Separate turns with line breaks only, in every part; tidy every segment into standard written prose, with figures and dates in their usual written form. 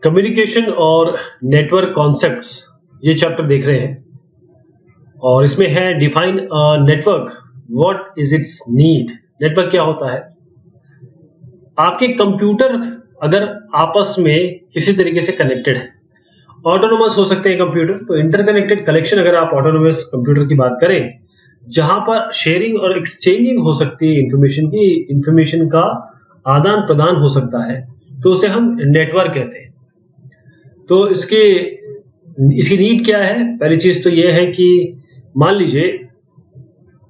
Communication और network concepts ये chapter देख रहे हैं और इसमें है define network, what is it's need. Network क्या होता है? आपके कंप्यूटर अगर आपस में किसी तरीके से कनेक्टेड है, ऑटोनोमस हो सकते हैं कंप्यूटर, तो इंटरकनेक्टेड कलेक्शन अगर आप ऑटोनोमस कंप्यूटर की बात करें जहां पर शेयरिंग और एक्सचेंजिंग हो सकती है इंफॉर्मेशन का आदान प्रदान हो सकता है, तो उसे हम नेटवर्क कहते हैं। तो इसकी नीड क्या है? पहली चीज तो यह है कि मान लीजिए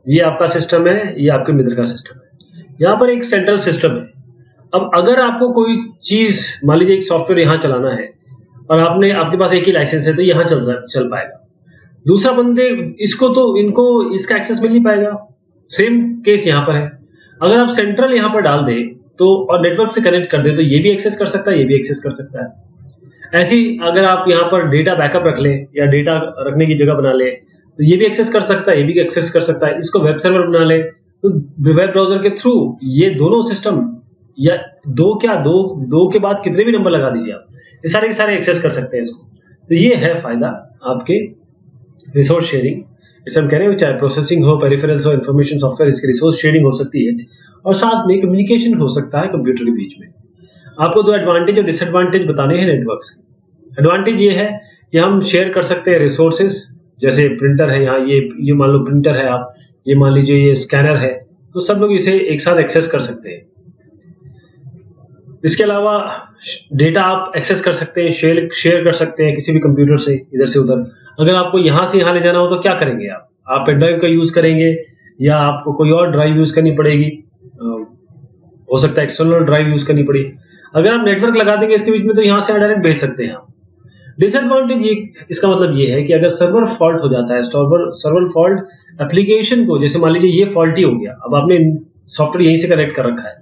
ये आपका सिस्टम है, ये आपके मित्र का सिस्टम है, यहां पर एक सेंट्रल सिस्टम है। अब अगर आपको कोई चीज, मान लीजिए एक सॉफ्टवेयर यहां चलाना है और आपके पास एक ही लाइसेंस है, तो यहां चल पाएगा। दूसरा बंदे इनको इसका एक्सेस मिल नहीं पाएगा। सेम केस यहां पर है। अगर आप सेंट्रल यहां पर डाल दें तो और नेटवर्क से कनेक्ट कर दे तो ये भी एक्सेस कर सकता है, ये भी एक्सेस कर सकता है। ऐसी अगर आप यहां पर डेटा बैकअप रख लें या डेटा रखने की जगह बना ले तो ये भी एक्सेस कर सकता है, ये भी एक्सेस कर सकता है। इसको वेब सर्वर बना ले तो वेब ब्राउजर के थ्रू ये दोनों सिस्टम या दो के बाद कितने भी नंबर लगा दीजिए आप, ये सारे के सारे एक्सेस कर सकते हैं इसको। तो ये है फायदा आपके रिसोर्स शेयरिंग। जैसे हम कह रहे हैं चाहे प्रोसेसिंग हो, पेरिफेरल्स हो, इंफॉर्मेशन सॉफ्टवेयर, इसकी रिसोर्स शेयरिंग हो सकती है और साथ में कम्युनिकेशन हो सकता है कंप्यूटर के बीच में। आपको दो एडवांटेज और डिसएडवांटेज बताने हैं नेटवर्क्स के। एडवांटेज ये है कि हम शेयर कर सकते हैं रिसोर्सेज, जैसे प्रिंटर है यहाँ, ये मान लो प्रिंटर है, आप ये मान लीजिए ये स्कैनर है, तो सब लोग इसे एक साथ एक्सेस कर सकते हैं। इसके अलावा डेटा आप एक्सेस कर सकते हैं, शेयर कर सकते हैं किसी भी कंप्यूटर से इधर से उधर। अगर आपको यहां से यहां ले जाना हो तो क्या करेंगे आप पेन ड्राइव का यूज करेंगे या आपको कोई और ड्राइव यूज करनी पड़ेगी, हो सकता है एक्सटर्नल ड्राइव यूज करनी पड़ी। अगर आप नेटवर्क लगा देंगे इसके बीच में तो यहां से डायरेक्ट भेज सकते हैं आप। डिसएडवांटेज इसका मतलब ये है कि अगर सर्वर फॉल्ट हो जाता है, सर्वर फॉल्ट एप्लीकेशन को, जैसे मान लीजिए ये फॉल्टी हो गया, अब आपने सॉफ्टवेयर यहीं से कनेक्ट कर रखा है,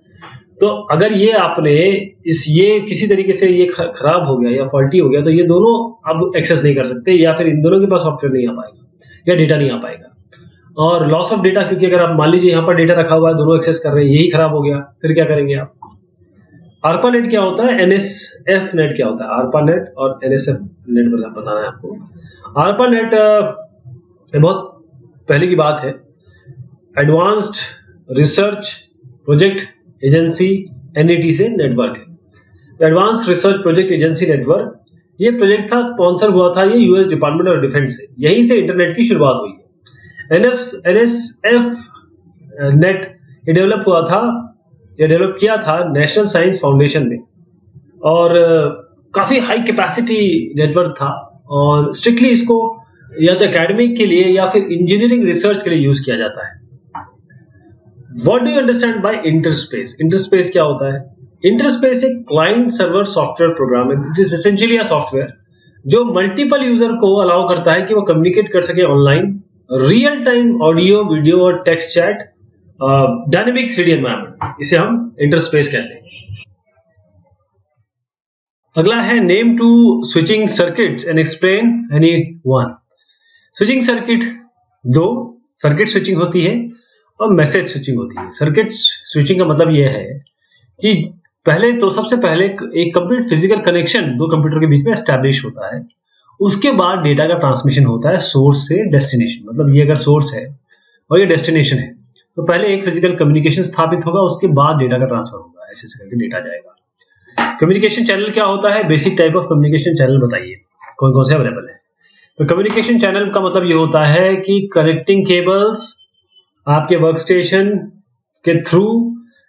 तो अगर ये किसी तरीके से ये खराब हो गया या फॉल्टी हो गया तो ये दोनों अब एक्सेस नहीं कर सकते, या फिर इन दोनों के पास सॉफ्टवेयर नहीं आ पाएगा या डेटा नहीं आ पाएगा। और लॉस ऑफ डेटा, क्योंकि अगर आप मान लीजिए यहाँ पर डेटा रखा हुआ है, दोनों एक्सेस कर रहे हैं, यही खराब हो गया, फिर क्या करेंगे आप? ARPANET क्या होता है, NSF नेट क्या होता है? ARPANET और NSF नेट बताना है आपको। ARPANEट बहुत पहले की बात है, advanced research project agency NET से नेटवर्क है। Advance research project agency network, ये प्रोजेक्ट था, स्पॉन्सर हुआ था ये यूएस डिपार्टमेंट ऑफ डिफेंस से, यहीं से इंटरनेट की शुरुआत हुई है। NSF नेट ये डेवलप किया था नेशनल साइंस फाउंडेशन में, और काफी हाई कैपेसिटी नेटवर्क था और स्ट्रिक्टली इसको या तो एकेडमिक के लिए या फिर इंजीनियरिंग रिसर्च के लिए यूज किया जाता है। What do you understand by interspace? Interspace क्या होता है? Interspace एक क्लाइंट सर्वर सॉफ्टवेयर प्रोग्राम है। It is essentially a software जो मल्टीपल यूजर को अलाउ करता है कि वो कम्युनिकेट कर सके online, real time audio, video और text chat, dynamic 3D environment, इसे हम इंटरस्पेस कहते हैं। अगला है name two switching circuits and explain any one. Switching circuit, दो सर्किट स्विचिंग होती है और मैसेज स्विचिंग होती है। सर्किट स्विचिंग का मतलब यह है कि सबसे पहले एक कंप्लीट फिजिकल कनेक्शन दो कंप्यूटर के बीच में एस्टैब्लिश होता है, उसके बाद डेटा का ट्रांसमिशन होता है सोर्स से डेस्टिनेशन। मतलब ये अगर सोर्स है और ये डेस्टिनेशन है तो पहले एक फिजिकल कम्युनिकेशन स्थापित होगा, उसके बाद डेटा का ट्रांसफर होगा, ऐसे करके डेटा जाएगा। कम्युनिकेशन चैनल क्या होता है? Basic type of communication channel बताइए कौन कौन से अवेलेबल है। तो कम्युनिकेशन चैनल का मतलब ये होता है कि कनेक्टिंग केबल्स आपके वर्कस्टेशन के थ्रू,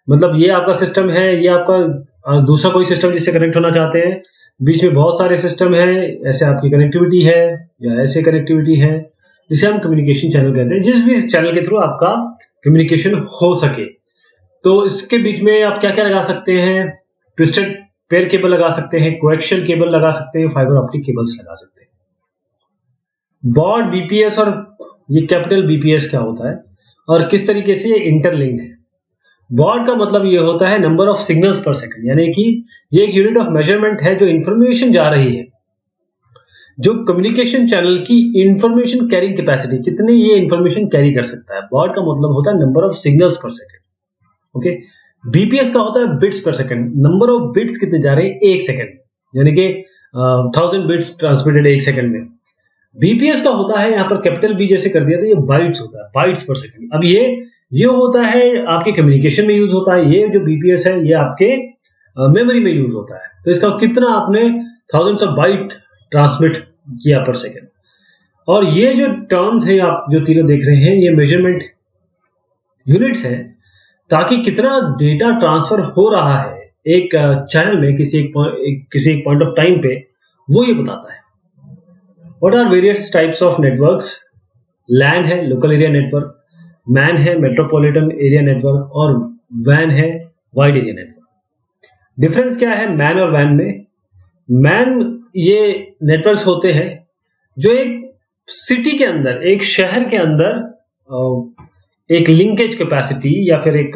मतलब ये आपका सिस्टम है, ये आपका दूसरा कोई सिस्टम जिससे कनेक्ट होना चाहते हैं, बीच में बहुत सारे सिस्टम है, ऐसे आपकी कनेक्टिविटी है या ऐसे कनेक्टिविटी है, जिसे हम कम्युनिकेशन चैनल कहते हैं। जिस भी चैनल के थ्रू आपका कम्युनिकेशन हो सके, तो इसके बीच में आप क्या क्या लगा सकते हैं? ट्विस्टेड पेयर केबल लगा सकते हैं, कोएक्शियल केबल लगा सकते हैं, फाइबर ऑप्टिक केबल्स लगा सकते हैं। बॉड बीपीएस, और ये कैपिटल बीपीएस क्या होता है और किस तरीके से ये इंटरलिंक्ड है? बॉड का मतलब ये होता है नंबर ऑफ सिग्नल्स पर सेकंड, यानी कि ये एक यूनिट ऑफ मेजरमेंट है जो इंफॉर्मेशन जा रही है, जो कम्युनिकेशन चैनल की इंफॉर्मेशन कैरिंग कैपेसिटी, कितने ये इंफॉर्मेशन कैरी कर सकता है। बॉड का मतलब होता है नंबर ऑफ सिग्नल्स पर सेकंड। ओके, बीपीएस का होता है बिट्स पर सेकंड, नंबर ऑफ बिट्स कितने जा रहे हैं एक सेकंड, यानी कि 1000 बिट्स ट्रांसमिटेड एक सेकंड में। बीपीएस का होता है यहाँ पर कैपिटल बी जैसे कर दिया तो ये बाइट्स होता है, बाइट्स पर सेकंड। अब ये होता है आपके कम्युनिकेशन में यूज होता है, ये जो बीपीएस है ये आपके मेमोरी में यूज होता है। तो इसका कितना आपने थाउजेंड्स ऑफ बाइट ट्रांसमिट किया पर सेकंड। और ये जो टर्म्स हैं आप जो तीनों देख रहे हैं ये मेजरमेंट यूनिट्स हैं, ताकि कितना डेटा ट्रांसफर हो रहा है एक चैनल में किसी एक पॉइंट ऑफ टाइम पे, वो ये बताता है। What are various types of networks? LAN है लोकल एरिया नेटवर्क, मैन है मेट्रोपॉलिटन एरिया नेटवर्क, और वैन है वाइड एरिया नेटवर्क। डिफरेंस क्या है मैन और वैन में? मैन ये नेटवर्क्स होते हैं जो एक सिटी के अंदर, एक शहर के अंदर एक लिंकेज कैपेसिटी या फिर एक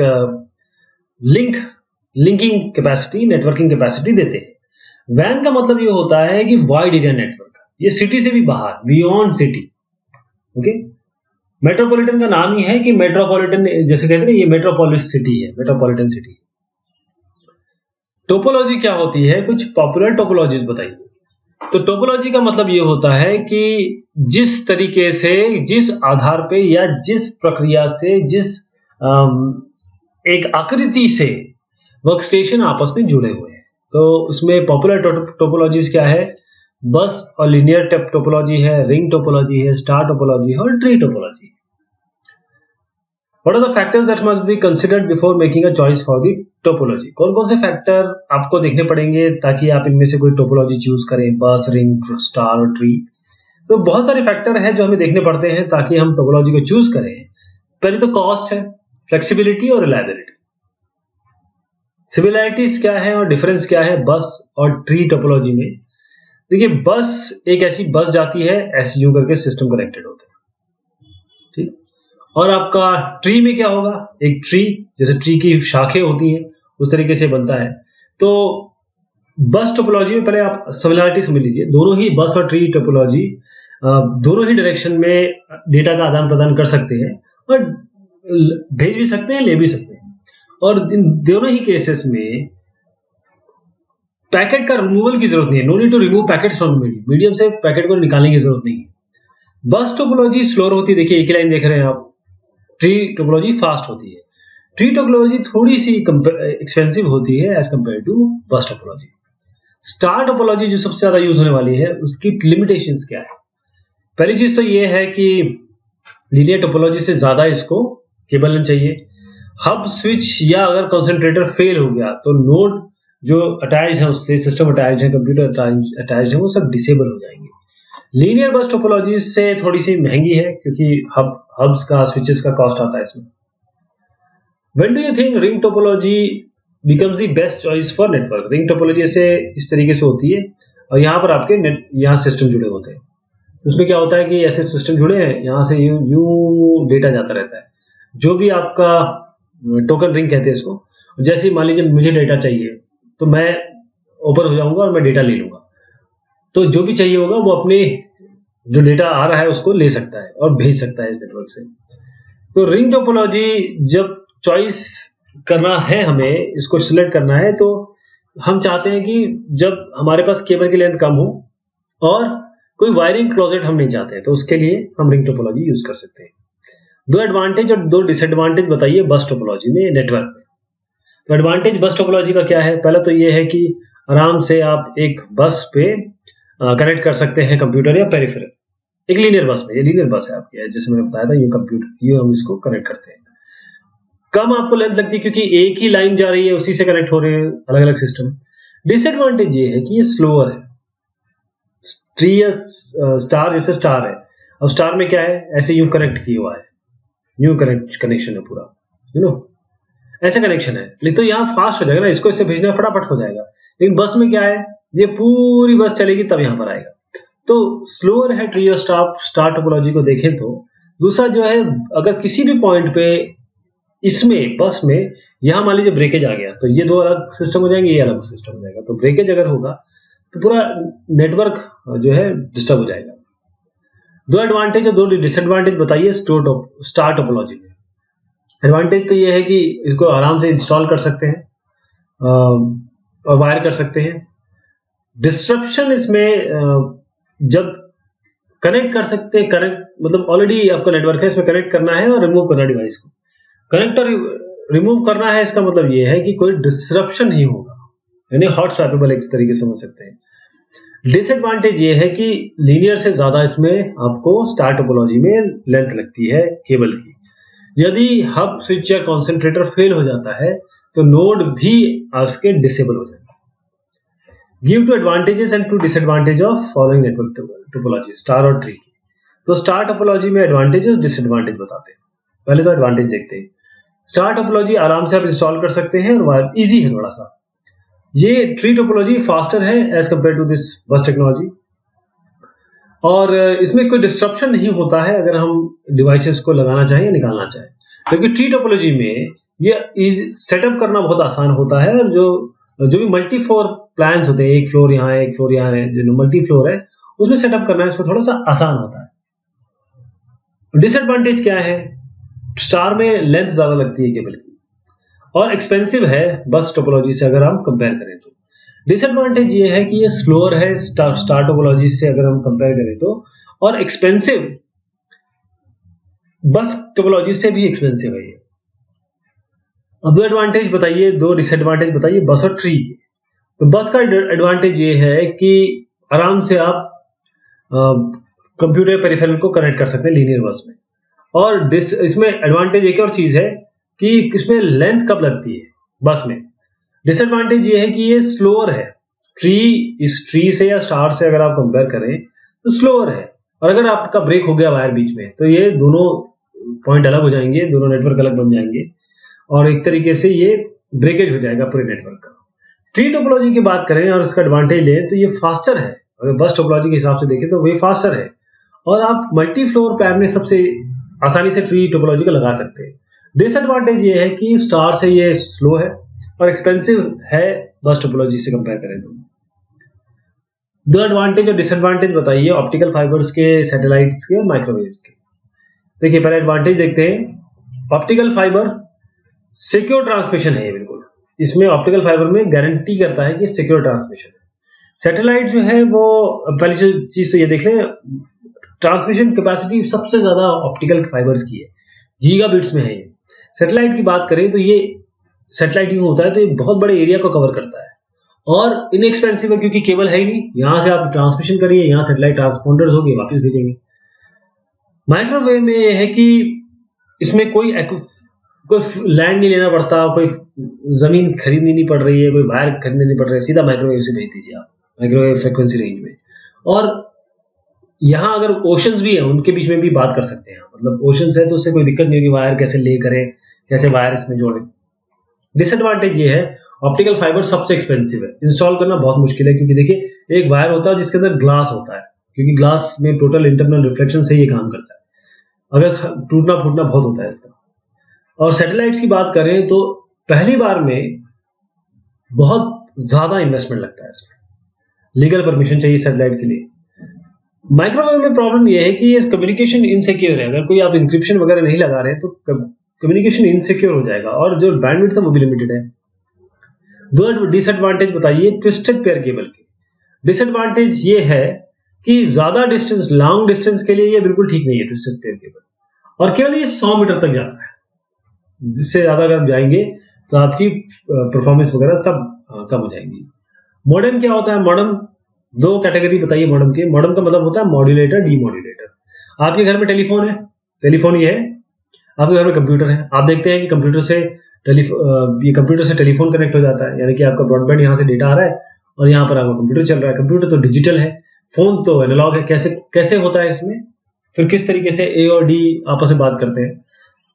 लिंकिंग कैपेसिटी, नेटवर्किंग कैपेसिटी देते हैं। वैन का मतलब ये होता है कि वाइड एरिया नेटवर्क, ये सिटी से भी बाहर, बियॉन्ड सिटी। ओके, मेट्रोपॉलिटन का नाम ही है कि मेट्रोपॉलिटन, जैसे कहते हैं ये मेट्रोपोलिस सिटी है, मेट्रोपॉलिटन सिटी। टोपोलॉजी क्या होती है? कुछ पॉपुलर टोपोलॉजीज बताइए। तो टोपोलॉजी का मतलब ये होता है कि जिस तरीके से, जिस आधार पे या जिस प्रक्रिया से, जिस एक आकृति से वर्कस्टेशन आपस में जुड़े हुए हैं। तो उसमें पॉपुलर टोपोलॉजीज क्या है? बस और लीनियर टोपोलॉजी है, रिंग टोपोलॉजी है, स्टार टोपोलॉजी है और tree topology. What are the factors that must be considered before making a choice for the topology? कौन कौन से फैक्टर आपको देखने पड़ेंगे ताकि आप इनमें से कोई टोपोलॉजी चूज करें, बस, रिंग, स्टार और ट्री? तो बहुत सारे फैक्टर हैं जो हमें देखने पड़ते हैं ताकि हम टोपोलॉजी को चूज करें। पहले तो कॉस्ट है, फ्लेक्सिबिलिटी और रिलायबिलिटी। सिमिलैरिटीज क्या है और डिफरेंस क्या है बस और ट्री टोपोलॉजी में? देखिए, बस एक ऐसी बस जाती है, ऐसे यूं करके सिस्टम कनेक्टेड होते हैं, ठीक। और आपका ट्री में क्या होगा? एक ट्री, जैसे ट्री की शाखें होती हैं उस तरीके से बनता है। तो बस टोपोलॉजी में पहले आप सिमिलैरिटी समझ लीजिए। दोनों ही बस और ट्री टोपोलॉजी दोनों ही डायरेक्शन में डेटा का आदान प्रदान कर सकते हैं और भेज भी सकते हैं, ले भी सकते हैं। और इन दोनों ही केसेस में पैकेट का रिमूवल की जरूरत नहीं है। No need to remove packets from medium से पैकेट को निकालने की जरूरत नहीं है। बस टोपोलॉजी स्लोअर होती है, देखिए एक ही लाइन देख रहे हैं आप। ट्री टोपोलॉजी फास्ट होती है। ट्री टोपोलॉजी थोड़ी सी एक्सपेंसिव होती है as compare to bus topology. Star topology जो सबसे ज्यादा यूज होने वाली है, उसकी लिमिटेशंस क्या है? पहली चीज तो ये है कि लीनियर टोपोलॉजी से ज्यादा इसको केबल लेंथ चाहिए। हब स्विच या अगर कंसंट्रेटर फेल हो गया तो नोड जो अटैच है उससे, सिस्टम अटैच है, कंप्यूटर अटैच है, वो सब डिसेबल हो जाएंगे। लीनियर बस टोपोलॉजी से थोड़ी सी महंगी है क्योंकि हब्स का, स्विचेस का कॉस्ट आता है इसमें। When do you think ring topology becomes the best choice for network? Ring topology ऐसे इस तरीके से होती है और यहाँ पर आपके यहाँ सिस्टम जुड़े होते हैं। तो उसमें क्या होता है कि ऐसे सिस्टम जुड़े हैं, यहाँ से यूं डेटा जाता रहता है। जो भी आपका टोकन रिंग कहते हैं इसको, जैसे मान लीजिए मुझे डेटा चाहिए तो मैं ओपन हो जाऊंगा और मैं डेटा ले लूंगा। तो जो भी चाहिए होगा वो अपने जो डेटा आ रहा है उसको ले सकता है और भेज सकता है इस नेटवर्क से। तो रिंग टोपोलॉजी जब चॉइस करना है, हमें इसको सिलेक्ट करना है, तो हम चाहते हैं कि जब हमारे पास केबल की लेंथ कम हो और कोई वायरिंग क्लोजेट हम नहीं चाहते हैं, तो उसके लिए हम रिंग टोपोलॉजी यूज कर सकते हैं। दो एडवांटेज और दो डिसएडवांटेज बताइए बस टोपोलॉजी में, नेटवर्क में। तो एडवांटेज बस टोपोलॉजी का क्या है? पहला तो ये है कि आराम से आप एक बस पे कनेक्ट कर सकते हैं कंप्यूटर या पेरिफेरल, एक लीनियर बस में। ये लीनियर बस है आपकी, जैसे मैंने बताया था, ये कंप्यूटर, ये हम इसको कनेक्ट करते हैं। कम आपको लेंथ लगती है क्योंकि एक ही लाइन जा रही है, उसी से कनेक्ट हो रहे हैं अलग अलग सिस्टम। डिसएडवांटेज ये है कि ये स्लोअर है। ट्री या स्टार, जैसे स्टार है, अब स्टार में क्या है, ऐसे यूं कनेक्ट किया हुआ है, यूं कनेक्शन है पूरा, ऐसे कनेक्शन है। लेकिन तो यहाँ फास्ट हो जाएगा ना, इसको इससे भेजना फटाफट हो जाएगा। लेकिन बस में क्या है, ये पूरी बस चलेगी तब यहाँ पर आएगा। तो स्लोअर है ट्री और स्टार टोपोलॉजी को देखें तो। दूसरा जो है, अगर किसी भी पॉइंट पे इसमें बस में यहां मान लीजिए ब्रेकेज आ गया तो ये दो अलग सिस्टम हो जाएंगे, ये अलग सिस्टम हो जाएगा। तो ब्रेकेज अगर होगा तो पूरा नेटवर्क जो है डिस्टर्ब हो जाएगा। दो एडवांटेज और दो डिसएडवांटेज बताइए स्टार टोपोलॉजी में। एडवांटेज तो ये है कि इसको आराम से इंस्टॉल कर सकते हैं और वायर कर सकते हैं। डिस्ट्रप्शन इसमें जब कनेक्ट कर सकते हैं, कनेक्ट मतलब ऑलरेडी आपका नेटवर्क है, इसमें कनेक्ट करना है और रिमूव करना डिवाइस को। कनेक्ट और रिमूव करना है, इसका मतलब ये है कि कोई डिस्ट्रप्शन नहीं होगा, यानी हॉट स्वैपेबल एक तरीके से समझ सकते हैं। डिसएडवांटेज ये है कि लीनियर से ज्यादा इसमें आपको स्टार टोपोलॉजी में लेंथ लगती है केबल की। यदि हब स्विच या कॉन्सेंट्रेटर फेल हो जाता है तो नोड भी उसके डिसेबल हो जाएगा। Give two advantages and two disadvantage of following network topology, star और ट्री की। तो स्टार टोपोलॉजी में एडवांटेज और डिसएडवांटेज बताते हैं। पहले तो एडवांटेज देखते हैं। स्टार टोपोलॉजी आराम से आप इंस्टॉल कर सकते हैं और इजी है थोड़ा सा। ये ट्री टोपोलॉजी फास्टर है एज कंपेयर टू दिस बस टेक्नोलॉजी, और इसमें कोई डिस्ट्रप्शन नहीं होता है अगर हम डिवाइसेस को लगाना चाहें या निकालना चाहें, क्योंकि ट्री टोपोलॉजी में ये सेटअप करना बहुत आसान होता है। और जो भी मल्टी फ्लोर प्लान्स होते हैं, एक फ्लोर यहाँ है, एक फ्लोर यहाँ है, जो मल्टी फ्लोर है उसमें सेटअप करना है, इसको थोड़ा सा आसान होता है। डिसएडवांटेज क्या है? स्टार में लेंथ ज्यादा लगती है केबल की और एक्सपेंसिव है बस टोपोलॉजी से अगर हम कंपेयर करें तो। डिसएडवांटेज ये है कि ये स्लोअर है स्टार टोपोलॉजी से अगर हम कंपेयर करें तो, और एक्सपेंसिव, बस टोपोलॉजी से भी एक्सपेंसिव है ये। अब दो एडवांटेज बताइए, दो डिसएडवांटेज बताइए बस और ट्री के। तो बस का एडवांटेज ये है कि आराम से आप कंप्यूटर पेरिफेरल को कनेक्ट कर सकते हैं लीनियर बस में। और इसमें एडवांटेज एक और चीज है कि इसमें लेंथ कब लगती है बस में। डिसएडवांटेज ये है कि ये स्लोअर है। इस ट्री से या स्टार से अगर आप कंपेयर करें तो स्लोअर है, और अगर आपका ब्रेक हो गया वायर बीच में तो ये दोनों पॉइंट अलग हो जाएंगे, दोनों नेटवर्क अलग बन जाएंगे और एक तरीके से ये ब्रेकेज हो जाएगा पूरे नेटवर्क का। ट्री टोपोलॉजी की बात करें और इसका एडवांटेज लें तो ये फास्टर है। अगर बस टोपोलॉजी के हिसाब से देखें तो वही फास्टर है, और आप मल्टी फ्लोर प्लान में सबसे आसानी से ट्री टोपोलॉजी को लगा सकते हैं। डिसएडवांटेज ये है कि स्टार से ये स्लो है और एक्सपेंसिव है बस टोपोलॉजी से कंपेयर करें तो। दो एडवांटेज और डिसएडवांटेज बताइए ऑप्टिकल फाइबर्स के, सैटेलाइट्स के और माइक्रोवेव्स के। देखिए पहले एडवांटेज देखते हैं। ऑप्टिकल फाइबर सिक्योर ट्रांसमिशन है, बिल्कुल इसमें ऑप्टिकल फाइबर में गारंटी करता है कि सिक्योर ट्रांसमिशन है। सैटेलाइट जो है वो, पहली चीज तो ये देख लें, ट्रांसमिशन कैपेसिटी सबसे ज्यादा ऑप्टिकल फाइबर्स की है, गीगाबिट्स में है ये। सैटेलाइट की बात करें तो ये सैटेलाइट यूं होता है तो ये बहुत बड़े एरिया को कवर करता है और इनएक्सपेंसिव है, क्योंकि केबल है ही नहीं। यहां से आप ट्रांसमिशन करिए, यहां सैटेलाइट ट्रांसपोंडर्स होंगे, वापस भेजेंगे। माइक्रोवेव में यह है कि इसमें कोई लैंड नहीं लेना पड़ता, कोई जमीन खरीदनी नहीं पड़ रही है, कोई वायर खरीदने नहीं पड़ रहा है, सीधा माइक्रोवेव से भेज दीजिए आप माइक्रोवेव फ्रिक्वेंसी रेंज में। और यहाँ अगर ओशंस भी है उनके बीच में भी बात कर सकते हैं, मतलब ओशंस है तो उससे कोई दिक्कत नहीं होगी, वायर कैसे ले करें, कैसे वायर इसमें जोड़े। डिसएडवांटेज ये है ऑप्टिकल फाइबर सबसे एक्सपेंसिव है, इंस्टॉल करना बहुत मुश्किल है, क्योंकि देखिए एक वायर होता है जिसके अंदर ग्लास होता है, क्योंकि ग्लास में टोटल इंटरनल रिफ्लेक्शन से ये काम करता है, अगर टूटना फूटना बहुत होता है इसका। और सैटेलाइट्स की बात करें तो पहली बार में बहुत ज्यादा इन्वेस्टमेंट लगता है इसमें, लीगल परमिशन चाहिए सैटेलाइट के लिए। माइक्रोवेव में प्रॉब्लम यह है कि ये कम्युनिकेशन इनसिक्योर है, अगर कोई आप इंक्रिप्शन वगैरह नहीं लगा रहे तो कम्युनिकेशन इनसिक्योर हो जाएगा, और जो बैंडविड्थ है वो भी लिमिटेड है। दो डिसएडवांटेज बताइए ट्विस्टेड पेयर केबल के। डिसएडवांटेज ये है कि ज्यादा डिस्टेंस, लॉन्ग डिस्टेंस के लिए ये बिल्कुल ठीक नहीं है ट्विस्टेड पेयर केबल, और केवल ये 100 मीटर तक जाता है, जिससे ज्यादा अगर आप जाएंगे तो आपकी परफॉर्मेंस वगैरह सब कम हो जाएंगी। मॉडेम क्या होता है? मॉडेम दो कैटेगरी बताइए मॉडेम के। मॉडेम का मतलब होता है मॉड्यूलेटर, डीमॉड्यूलेटर। आपके घर में टेलीफोन है, टेलीफोन ये है, आपके घर में कंप्यूटर है, आप देखते हैं कि कंप्यूटर से टेलीफोन कनेक्ट हो जाता है, यानी कि आपका ब्रॉडबैंड यहाँ से डेटा आ रहा है और यहाँ पर आपका कंप्यूटर चल रहा है। कंप्यूटर तो डिजिटल है, फोन तो एनालॉग है। कैसे होता है इसमें, फिर किस तरीके से ए और डी आपस में बात करते हैं?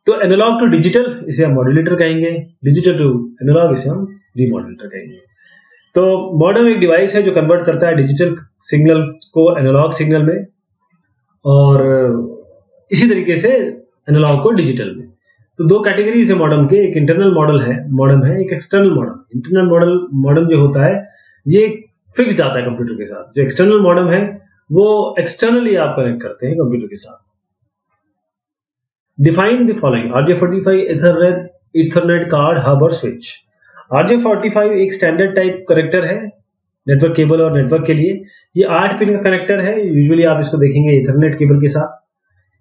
तो एनालॉग टू डिजिटल इसे हम मॉड्यूलेटर कहेंगे, डिजिटल टू एनालॉग इसे हम डीमॉड्यूलेटर कहेंगे। तो मॉडेम एक डिवाइस है जो कन्वर्ट करता है डिजिटल सिग्नल को एनालॉग सिग्नल में, और इसी तरीके से एनालॉग को डिजिटल में। तो दो कैटेगरीज है मॉडेम के, एक इंटरनल मॉडेम है, एक एक्सटर्नल मॉडेम। इंटरनल मॉडेम जो होता है ये फिक्स जाता है कंप्यूटर के साथ, जो एक्सटर्नल मॉडेम है वो एक्सटर्नली आप कनेक्ट करते हैं कंप्यूटर के साथ। Define the following RJ45 Ethernet card, hub और स्विच। RJ45 एक स्टैंडर्ड टाइप कनेक्टर है नेटवर्क केबल और नेटवर्क के लिए। ये 8 पिन का कनेक्टर है, यूजुअली आप इसको देखेंगे ईथरनेट केबल के साथ।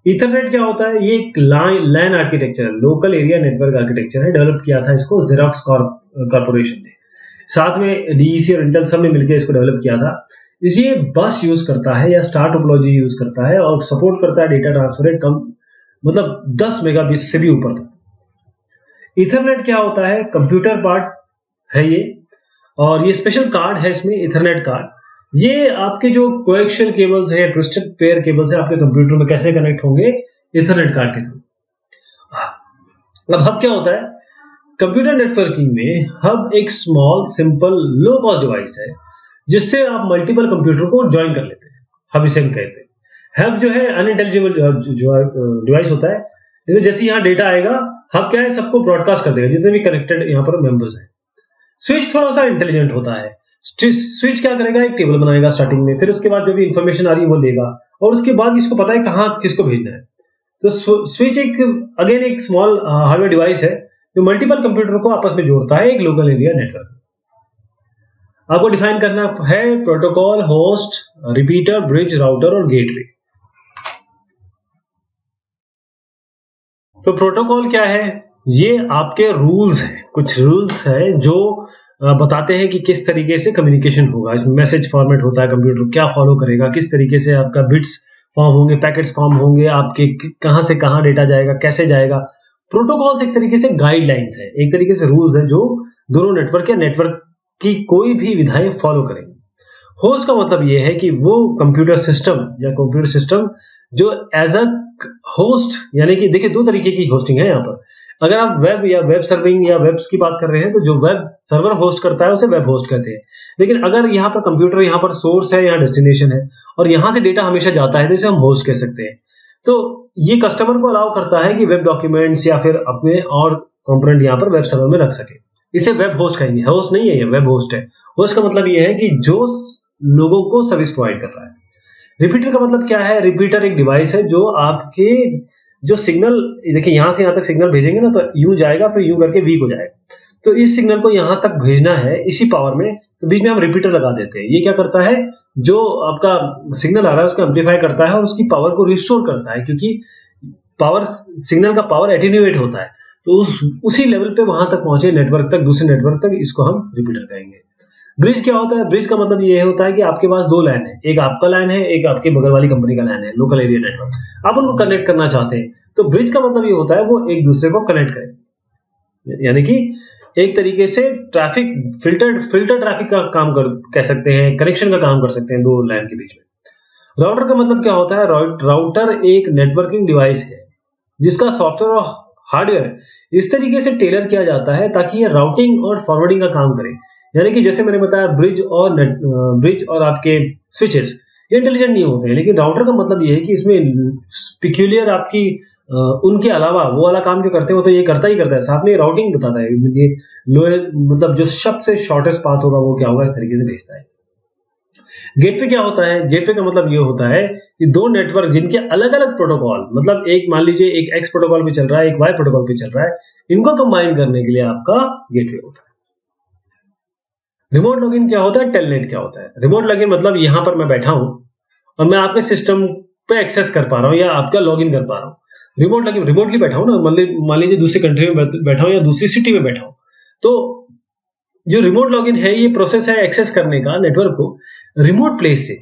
ईथरनेट क्या होता है? ये एक लैन आर्किटेक्चर है, लोकल एरिया नेटवर्क आर्किटेक्चर है। डेवलप किया था इसको जेरोक्स कॉर्पोरेशन ने, साथ में डीईसी और इंटेल सब ने मिलकर इसको डेवलप किया था। इसे बस यूज करता है या स्टार टोपोलॉजी यूज करता है और सपोर्ट करता है डेटा ट्रांसफर रेट कम, मतलब 10 मेगाबिट से भी ऊपर तक। ईथरनेट क्या होता है? कंप्यूटर पार्ट है ये, और ये स्पेशल कार्ड है इसमें, ईथरनेट कार्ड। ये आपके जो कोएक्शियल केबल्स है, ट्विस्टेड पेयर केबल्स है, आपके कंप्यूटर में कैसे कनेक्ट होंगे? ईथरनेट कार्ड के थ्रू। अब हब क्या होता है? कंप्यूटर नेटवर्किंग में हब एक small simple low cost device है जिससे आप मल्टीपल कंप्यूटर को ज्वाइन कर लेते हैं। हब इसे हम कहते हैं। हब जो है अनइंटेलिजिबल डिवाइस होता है, जैसे यहाँ डेटा आएगा, हब क्या है? सबको ब्रॉडकास्ट कर देगा, जितने भी कनेक्टेड यहाँ पर मेंबर्स हैं। स्विच थोड़ा सा इंटेलिजेंट होता है। स्विच क्या करेगा? एक टेबल बनाएगा स्टार्टिंग में, फिर उसके बाद जो भी इंफॉर्मेशन आ रही है वो देगा, और उसके बाद इसको पता है कहाँ किसको भेजना है। तो स्विच एक अगेन एक स्मॉल हार्डवेयर डिवाइस है जो मल्टीपल कंप्यूटर को आपस में जोड़ता है एक लोकल एरिया नेटवर्क। आपको डिफाइन करना है protocol, host, repeater, bridge, router और गेटवे। तो प्रोटोकॉल क्या है? ये आपके रूल्स हैं, कुछ रूल्स हैं जो बताते हैं कि किस तरीके से कम्युनिकेशन होगा। इसमें मैसेज फॉर्मेट होता है, कंप्यूटर क्या फॉलो करेगा, किस तरीके से आपका बिट्स फॉर्म होंगे, पैकेट्स फॉर्म होंगे, आपके कहां से कहां डेटा जाएगा, कैसे जाएगा। प्रोटोकॉल्स एक तरीके से गाइडलाइंस है, एक तरीके से रूल्स है जो दोनों नेटवर्क या नेटवर्क की कोई भी विधाएं फॉलो करेंगे। होस्ट का मतलब यह है कि वो कंप्यूटर सिस्टम या कंप्यूटर सिस्टम जो एज अ होस्ट, यानी कि देखिए दो तरीके की होस्टिंग है यहाँ पर। अगर आप वेब या वेब सर्विंग या वेब्स की बात कर रहे हैं तो जो वेब सर्वर होस्ट करता है उसे वेब होस्ट कहते हैं। लेकिन अगर यहाँ पर कंप्यूटर, यहाँ पर सोर्स है, यहाँ डेस्टिनेशन है और यहाँ से डेटा हमेशा जाता है तो इसे हम होस्ट कह सकते हैं। तो ये कस्टमर को अलाउ करता है कि वेब डॉक्यूमेंट्स या फिर अपने और कंपोनेंट यहाँ पर वेब सर्वर में रख सके। इसे वेब होस्ट कहेंगे, होस्ट नहीं है, ये वेब होस्ट है। होस्ट का मतलब ये है कि जो लोगों को सर्विस प्रोवाइड कर रहा है। रिपीटर का मतलब क्या है? रिपीटर एक डिवाइस है जो आपके जो सिग्नल, देखिए यहां से यहां तक सिग्नल भेजेंगे ना तो यू जाएगा, फिर यू करके वी को जाएगा। तो इस सिग्नल को यहां तक भेजना है इसी पावर में, तो बीच में हम रिपीटर लगा देते हैं। ये क्या करता है? जो आपका सिग्नल आ रहा है उसको एम्पलीफाई करता है और उसकी पावर को रिस्टोर करता है, क्योंकि पावर, सिग्नल का पावर एटेन्यूएट होता है। तो उसी लेवल पे वहां तक पहुंचे नेटवर्क तक, दूसरे नेटवर्क तक, इसको हम रिपीटर कहेंगे। ब्रिज क्या होता है? ब्रिज का मतलब ये होता है कि आपके पास दो लाइन है, एक आपका लाइन है, एक आपके बगल वाली कंपनी का लाइन है, लोकल एरिया नेटवर्क। आप उनको कनेक्ट करना चाहते हैं तो ब्रिज का मतलब ये होता है वो एक दूसरे को कनेक्ट करें, यानी कि एक तरीके से ट्रैफिक फिल्टर ट्रैफिक का काम कह सकते हैं, कनेक्शन का काम कर सकते हैं दो लाइन के बीच में। राउटर का मतलब क्या होता है? राउटर एक नेटवर्किंग डिवाइस है जिसका सॉफ्टवेयर और हार्डवेयर इस तरीके से टेलर किया जाता है ताकि ये राउटिंग और फॉरवर्डिंग का काम करे। यानी कि जैसे मैंने बताया ब्रिज और आपके स्विचेस ये इंटेलिजेंट नहीं होते हैं, लेकिन राउटर का मतलब ये है कि इसमें पिक्यूलियर आपकी उनके अलावा वो वाला काम जो करते हैं वो तो ये करता ही करता है, साथ में राउटिंग बताता है। ये मतलब जो सबसे शॉर्टेस्ट पाथ होगा वो क्या होगा, इस तरीके से भेजता है। गेटवे क्या होता है? गेटवे का मतलब ये होता है कि दो नेटवर्क जिनके अलग अलग प्रोटोकॉल, मतलब एक मान लीजिए एक एक्स प्रोटोकॉल पे चल रहा है, एक वाई प्रोटोकॉल पे चल रहा है, इनको कंबाइन करने के लिए आपका गेटवे होता है। रिमोट लॉगिन क्या होता है? टेलनेट क्या होता है? रिमोट लॉगिन मतलब यहां पर मैं बैठा हूं और मैं आपके सिस्टम पे एक्सेस कर पा रहा हूं या आपका लॉगिन कर पा रहा हूं। रिमोट लॉगिन, रिमोटली बैठा हूं ना, मान लीजिए दूसरी कंट्री में बैठा हूं या दूसरी सिटी में बैठा हूं, तो जो रिमोट लॉगिन है ये प्रोसेस है एक्सेस करने का नेटवर्क को रिमोट प्लेस से,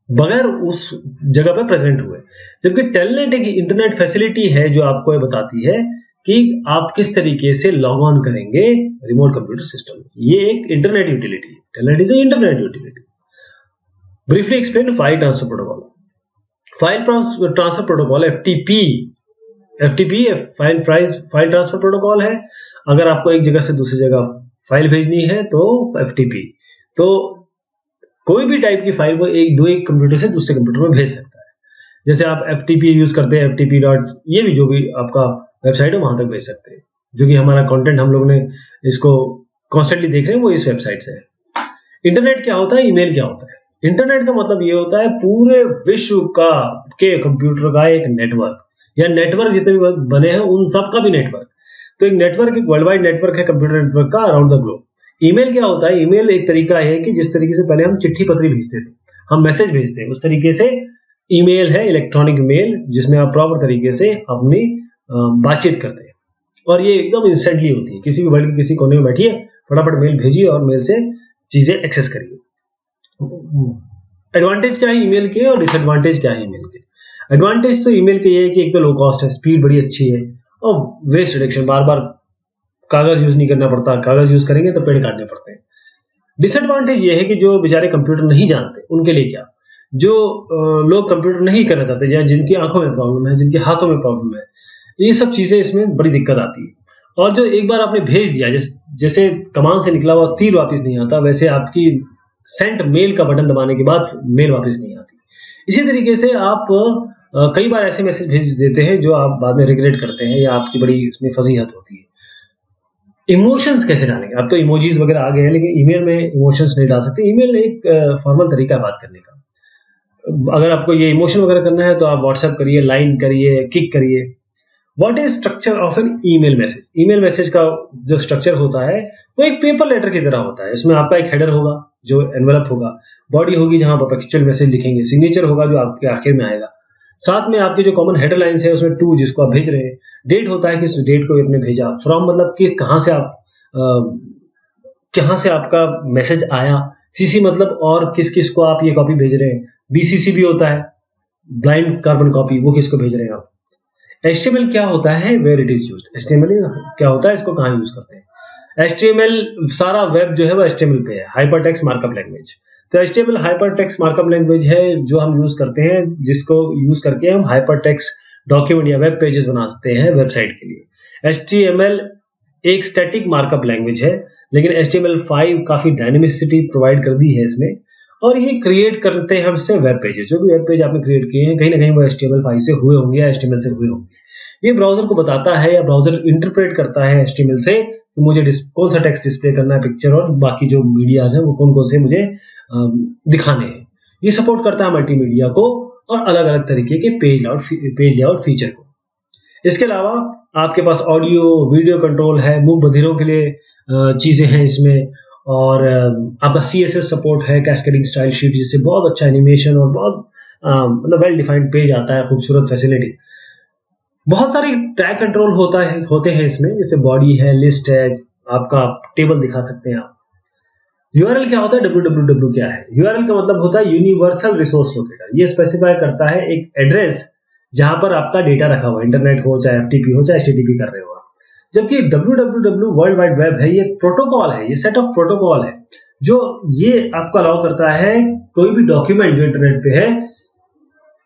बगैर उस जगह पर प्रेजेंट हुए। जबकि टेलनेट एक इंटरनेट फैसिलिटी है जो आपको ये बताती है कि आप किस तरीके से लॉग ऑन करेंगे रिमोट कंप्यूटर सिस्टम। ये एक इंटरनेट यूटिलिटी है, telnet is internet utility. Briefly explain file transfer protocol. File transfer protocol FTP file transfer protocol है। अगर आपको एक जगह से दूसरी जगह फाइल भेजनी है तो एफटीपी, तो कोई भी टाइप की फाइल को एक कंप्यूटर से दूसरे कंप्यूटर में भेज सकता है। जैसे आप एफटीपी यूज करते हैं, एफटीपी डॉट, ये भी जो भी आपका वेबसाइट है वहां तक भेज सकते हैं, जो कि हमारा कंटेंट हम लोग ने इसको कॉन्स्टेंटली देख रहे हैं वो इस वेबसाइट से है। इंटरनेट क्या होता है? ईमेल क्या होता है? इंटरनेट का मतलब ये होता है पूरे विश्व का के कंप्यूटर का एक नेटवर्क, या नेटवर्क जितने भी बने हैं उन सब का भी नेटवर्क। तो एक नेटवर्क, एक वर्ल्ड वाइड नेटवर्क है कंप्यूटर नेटवर्क का अराउंड द ग्लोब। ईमेल क्या होता है? ईमेल एक तरीका है कि जिस तरीके से पहले हम चिट्ठी पत्री भेजते थे, हम मैसेज भेजते हैं, उस तरीके से ईमेल है, इलेक्ट्रॉनिक मेल, जिसमें आप प्रॉपर तरीके से अपनी बातचीत करते हैं और ये एकदम इंस्टेंटली होती है। किसी भी वर्ल्ड के किसी कोने में बैठिए, फटाफट मेल भेजिए और मेल से चीजें एक्सेस करिए। एडवांटेज क्या है ईमेल के और डिसएडवांटेज क्या है ईमेल के? एडवांटेज तो ईमेल के ये है कि एक तो लो कॉस्ट है, स्पीड बड़ी अच्छी है और वेस्ट रिडक्शन, बार बार कागज यूज नहीं करना पड़ता, कागज यूज करेंगे तो पेड़ काटने पड़ते हैं। डिसएडवांटेज ये है कि जो बेचारे कंप्यूटर नहीं जानते उनके लिए क्या, जो लोग कंप्यूटर नहीं करना चाहते या जिनकी आंखों में प्रॉब्लम है, जिनके हाथों में प्रॉब्लम है, ये सब चीजें इसमें बड़ी दिक्कत आती है। और जो एक बार आपने भेज दिया, जैसे कमान से निकला हुआ तीर वापस नहीं आता, वैसे आपकी सेंड मेल का बटन दबाने के बाद मेल वापस नहीं आती। इसी तरीके से आप कई बार ऐसे मैसेज भेज देते हैं जो आप बाद में रिग्रेट करते हैं या आपकी बड़ी इसमें फजीहत होती है। इमोशंस कैसे डालेंगे? अब तो इमोजीज वगैरह आ गए हैं, लेकिन ईमेल में इमोशंस नहीं डाल सकते। ईमेल एक फॉर्मल तरीका है बात करने का। अगर आपको ये इमोशन वगैरह करना है तो आप व्हाट्सएप करिए, लाइन करिए, किक करिए। What is structure of an email message? Email message का जो स्ट्रक्चर होता है वो एक पेपर लेटर की तरह होता है। इसमें आपका एक हेडर होगा जो एनवेलप होगा, बॉडी होगी जहां आप एक्चुअल मैसेज लिखेंगे, सिग्नेचर होगा जो आपके आखिर में आएगा, साथ में आपकी जो कॉमन हेडरलाइंस है उसमें टू जिसको आप भेज रहे हैं, डेट होता है किस डेट को आपने भेजा, फ्रॉम मतलब कि कहां से आपका मैसेज आया, सीसी मतलब और किस किस को आप ये कॉपी भेज रहे हैं, बीसीसी भी होता है, ब्लाइंड कार्बन कॉपी, वो किसको भेज रहे हैं आप। HTML क्या होता है, where it is used. HTML क्या होता है, इसको कहां यूज करते हैं। HTML सारा वेब जो है वो HTML पे है, हाइपरटेक्स्ट मार्कअप लैंग्वेज। तो HTML हाइपरटेक्स्ट मार्कअप लैंग्वेज है जो हम यूज करते हैं, जिसको यूज करके हम हाइपरटेक्स्ट डॉक्यूमेंट या वेब पेजेस बना सकते हैं वेबसाइट के लिए। HTML एक स्टैटिक मार्कअप लैंग्वेज है, लेकिन HTML5 काफी डायनेमिसिटी प्रोवाइड कर दी है इसने, और ये क्रिएट करते हैं हमसे वेब पेजेस। जो भी वेब पेज आपने क्रिएट किए हैं कहीं ना कहीं वो HTML5 से हुए होंगे या HTML से हुए होंगे। ये ब्राउजर को बताता है या ब्राउजर इंटरप्रेट करता है HTML से कि मुझे कौन सा टेक्स्ट डिस्प्ले करना है, पिक्चर और बाकी जो मीडियाज हैं वो कौन कौन से मुझे दिखाने हैं। ये सपोर्ट करता है मल्टीमीडिया को और अलग अलग तरीके के पेज लेआउट फीचर को। इसके अलावा आपके पास ऑडियो वीडियो कंट्रोल है, मूव बधिरों के लिए चीजें हैं इसमें, और आपका CSS सपोर्ट है, कैस्केडिंग स्टाइल शीट, जिससे बहुत अच्छा एनिमेशन और बहुत मतलब वेल डिफाइंड पेज आता है, खूबसूरत फैसिलिटी। बहुत सारी टैग कंट्रोल होते हैं इसमें, जैसे बॉडी है, लिस्ट है, आपका टेबल दिखा सकते हैं आप। URL क्या होता है, www क्या है? URL का मतलब होता है यूनिवर्सल रिसोर्स लोकेटर। ये स्पेसिफाई करता है एक एड्रेस जहां पर आपका डेटा रखा हुआ है, इंटरनेट हो चाहे FTP हो चाहे HTTP कर रहे हो आप। जबकि www वर्ल्ड वाइड वेब है, ये प्रोटोकॉल है, ये सेट ऑफ प्रोटोकॉल है जो ये आपको अलाउ करता है कोई भी डॉक्यूमेंट जो इंटरनेट पे है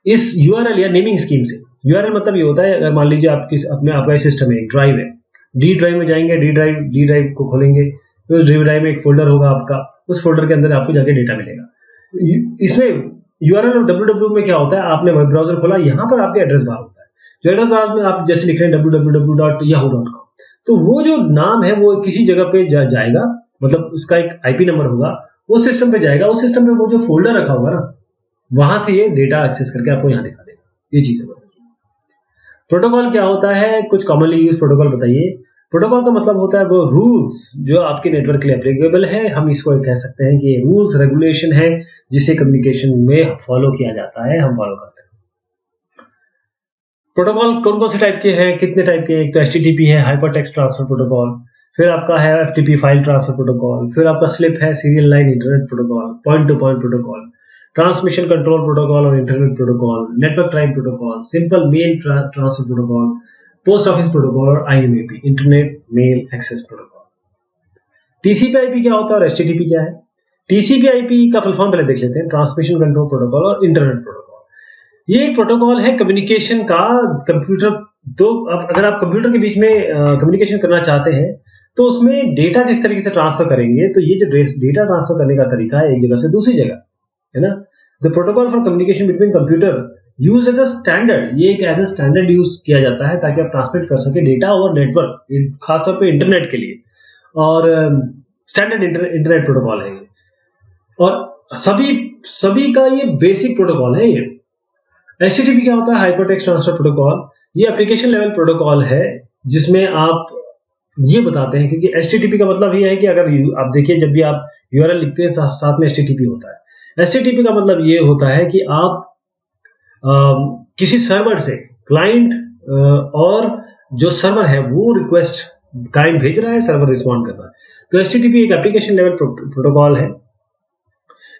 इस URL या नेमिंग स्कीम से। URL मतलब ये होता है, अगर मान लीजिए आपका सिस्टम है, एक ड्राइव है, डी ड्राइव में जाएंगे, डी ड्राइव को खोलेंगे तो उस डी ड्राइव में एक फोल्डर होगा आपका, उस फोल्डर के अंदर आपको जाके डेटा मिलेगा। इसमें URL और www में क्या होता है, आपने वेब ब्राउजर खोला, यहाँ पर आपके एड्रेस बार होता है, जो एड्रेस बार में आप जैसे लिख रहे हैं www.yahoo.com, तो वो जो नाम है वो किसी जगह पे जाएगा, मतलब उसका एक IP नंबर होगा, उस सिस्टम पे जाएगा, उस सिस्टम पे वो जो फोल्डर रखा होगा ना, वहां से ये डेटा एक्सेस करके आपको यहाँ दिखा देगा। ये चीज है बस। प्रोटोकॉल क्या होता है, कुछ कॉमनली यूज प्रोटोकॉल बताइए। प्रोटोकॉल का मतलब होता है वो रूल्स जो आपके नेटवर्क के लिए एप्लीकेबल है। हम इसको कह सकते हैं कि रूल्स रेगुलेशन है जिसे कम्युनिकेशन में फॉलो किया जाता है, हम फॉलो करते हैं। प्रोटोकॉल कौन कौन से टाइप के हैं, कितने टाइप के? एक तो HTTP है, हाइपरटेक्स्ट ट्रांसफर प्रोटोकॉल, फिर आपका है FTP फाइल ट्रांसफर प्रोटोकॉल, फिर आपका स्लिप है, serial line internet protocol, point to point protocol, transmission control protocol और internet protocol, network type protocol, simple mail transfer protocol, post office protocol और IMAP, internet mail access protocol. TCP/IP क्या होता है और HTTP क्या है? TCP/IP का full form पहले देख लेते हैं, ट्रांसमिशन कंट्रोल प्रोटोकॉल और इंटरनेट प्रोटोकॉल। ये एक प्रोटोकॉल है कम्युनिकेशन का। कंप्यूटर तो अगर आप कंप्यूटर के बीच में कम्युनिकेशन करना चाहते हैं तो उसमें डेटा किस तरीके से ट्रांसफर करेंगे, तो ये जो डेटा ट्रांसफर करने का तरीका है एक जगह से दूसरी जगह, है ना। The protocol for communication between computer use as a standard, ये एक एज अ स्टैंडर्ड यूज किया जाता है ताकि आप ट्रांसमिट कर सके डेटा ओवर नेटवर्क, खासतौर पे इंटरनेट के लिए, और स्टैंडर्ड इंटरनेट प्रोटोकॉल है ये, और सभी का ये बेसिक प्रोटोकॉल है ये। HTTP क्या होता है, हाइपरटेक्स्ट ट्रांसफर प्रोटोकॉल। ये एप्लीकेशन लेवल प्रोटोकॉल है जिसमें आप ये बताते हैं, क्योंकि HTTP का मतलब ये है कि अगर आप देखिए जब भी आप URL लिखते हैं साथ में HTTP होता है। HTTP का मतलब ये होता है कि आप किसी सर्वर से क्लाइंट और जो सर्वर है वो रिक्वेस्ट क्लाइंट भेज रहा है, सर्वर रिस्पॉन्ड कर रहा है। तो HTTP एक एप्लीकेशन लेवल प्रोटोकॉल है।